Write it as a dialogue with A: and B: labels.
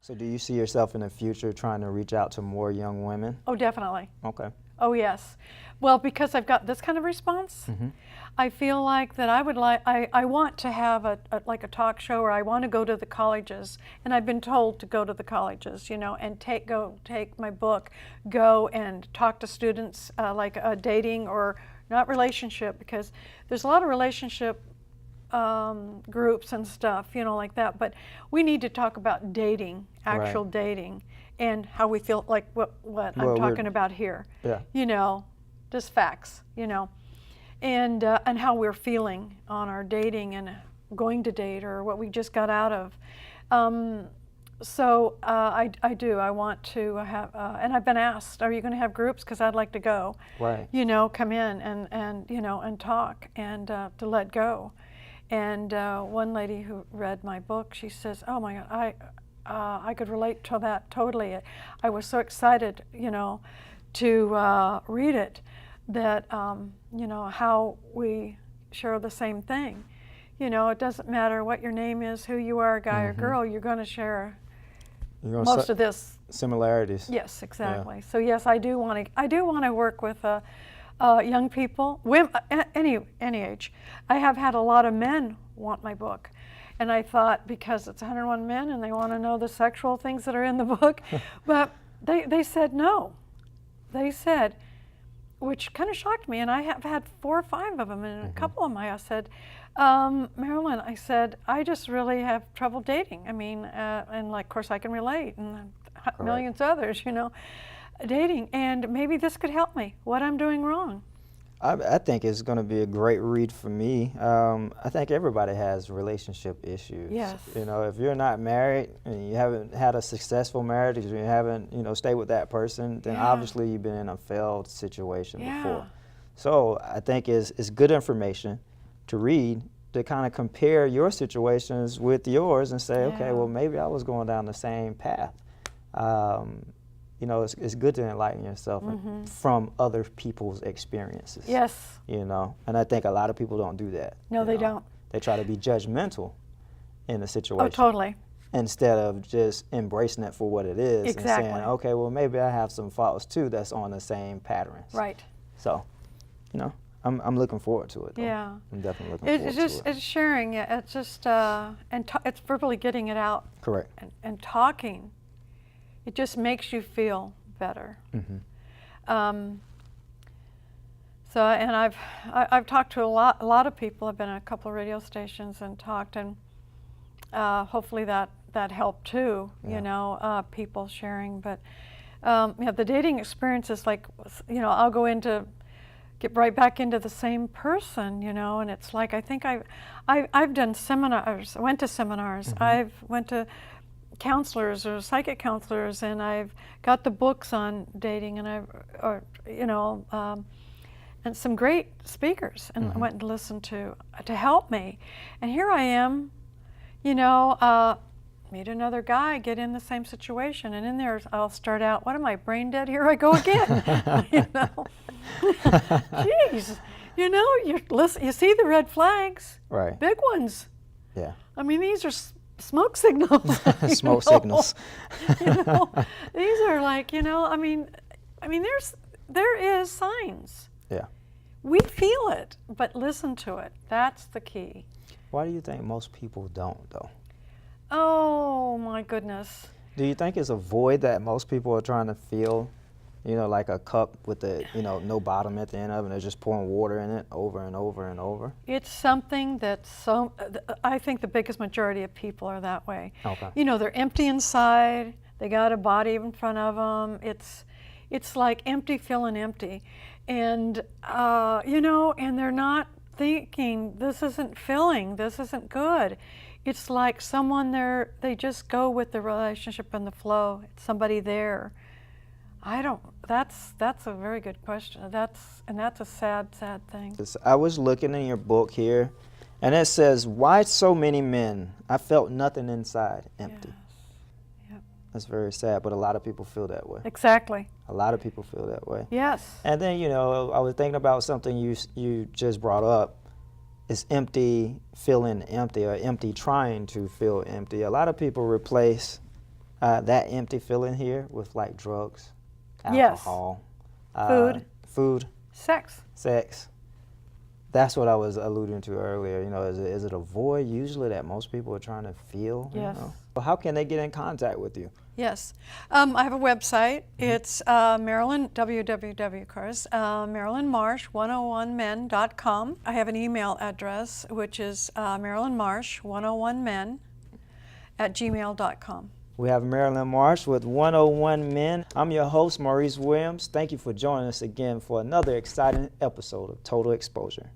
A: So do you see yourself in the future trying to reach out to more young women?
B: Oh, definitely.
A: Okay.
B: Oh, yes. Well, because I've got this kind of response, I feel like that I want to have like a talk show, or I want to go to the colleges, and I've been told to go to the colleges, you know, and take my book, go and talk to students, like dating or not relationship, because there's a lot of relationship groups and stuff, you know, like that. But we need to talk about dating, actual dating, and how we feel, like what I'm talking about here.
A: Yeah.
B: You know, just facts, you know, and how we're feeling on our dating and going to date, or what we just got out of. So I do. I want to have, and I've been asked, are you going to have groups? Because I'd like to go.
A: Right.
B: You know, come in and you know, and talk, and to let go. And one lady who read my book, she says, "Oh my God, I could relate to that totally. I was so excited, you know, to read it, that you know, how we share the same thing. You know, it doesn't matter what your name is, who you are, guy or girl, you're going to share most of this
A: similarities."
B: Yes, exactly. Yeah. So yes, I do want to work with young people, women, any age. I have had a lot of men want my book, and I thought, because it's 101 men and they want to know the sexual things that are in the book, but they said no. They said, which kind of shocked me, and I have had 4 or 5 of them, and a couple of them I said, Marilyn, I said, I just really have trouble dating. I mean, and like, of course I can relate, and millions of others, you know, dating, and maybe this could help me. What I'm doing wrong.
A: I think it's going to be a great read for me. I think everybody has relationship issues.
B: Yes.
A: You know, if you're not married and you haven't had a successful marriage, you haven't, you know, stayed with that person, then obviously you've been in a failed situation before. So I think it's good information to read, to kind of compare your situations with yours and say, okay, well, maybe I was going down the same path. You know, it's good to enlighten yourself from other people's experiences.
B: Yes.
A: You know, and I think a lot of people don't do that.
B: No, they don't.
A: They try to be judgmental in the situation.
B: Oh, totally.
A: Instead of just embracing it for what it is and saying, okay, well, maybe I have some faults too that's on the same patterns.
B: Right.
A: So, you know, I'm looking forward to it, though.
B: Yeah.
A: I'm definitely looking forward to it.
B: It's sharing it. It's just, it's verbally getting it out.
A: Correct.
B: And talking. It just makes you feel better. So, and I've talked to a lot of people. I've been at a couple of radio stations and talked, and hopefully that helped too. You know, people sharing. But yeah, the dating experience is like, you know, I'll get right back into the same person. You know, and it's like, I think I've done seminars. I went to seminars. I've went to counselors or psychic counselors, and I've got the books on dating, and you know, and some great speakers, and I went and listened to help me. And here I am, you know, meet another guy, get in the same situation, and in there I'll start out, what am I, brain dead? Here I go again. You know, jeez, you know, you see the red flags,
A: right? Big
B: ones.
A: Yeah.
B: I mean, these are smoke signals.
A: Smoke signals.
B: You know, these are like, you know, I mean, there is signs.
A: Yeah.
B: We feel it, but listen to it. That's the key.
A: Why do you think most people don't, though?
B: Oh my goodness.
A: Do you think it's a void that most people are trying to fill? You know, like a cup with the, you know, no bottom at the end of it, and they're just pouring water in it over and over and over? It's
B: something that I think the biggest majority of people are that way.
A: Okay.
B: You know, they're empty inside, they got a body in front of them, it's like empty filling empty. And, you know, and they're not thinking, this isn't filling, this isn't good. It's like someone there, they just go with the relationship and the flow. It's somebody there. That's a very good question. That's a sad thing.
A: I was looking in your book here, and it says, why so many men? I felt nothing inside, empty.
B: Yes. Yep.
A: That's very sad, but a lot of people feel that way.
B: Exactly.
A: A lot of people feel that way.
B: Yes.
A: And then, you know, I was thinking about something you just brought up. It's empty, feeling empty, or empty trying to feel empty. A lot of people replace that empty feeling here with like drugs,
B: Yes.
A: alcohol,
B: Food. Sex.
A: sex. That's what I was alluding to earlier. You know, is it a void usually that most people are trying to fill?
B: Yes.
A: You know? Well, how can they get in contact with you?
B: Yes. I have a website. It's Marilyn, www, of course, MarilynMarsh101men.com. I have an email address, which is MarilynMarsh101men@gmail.com.
A: We have Marilyn Marsh with 101 Men. I'm your host, Maurice Williams. Thank you for joining us again for another exciting episode of Total Exposure.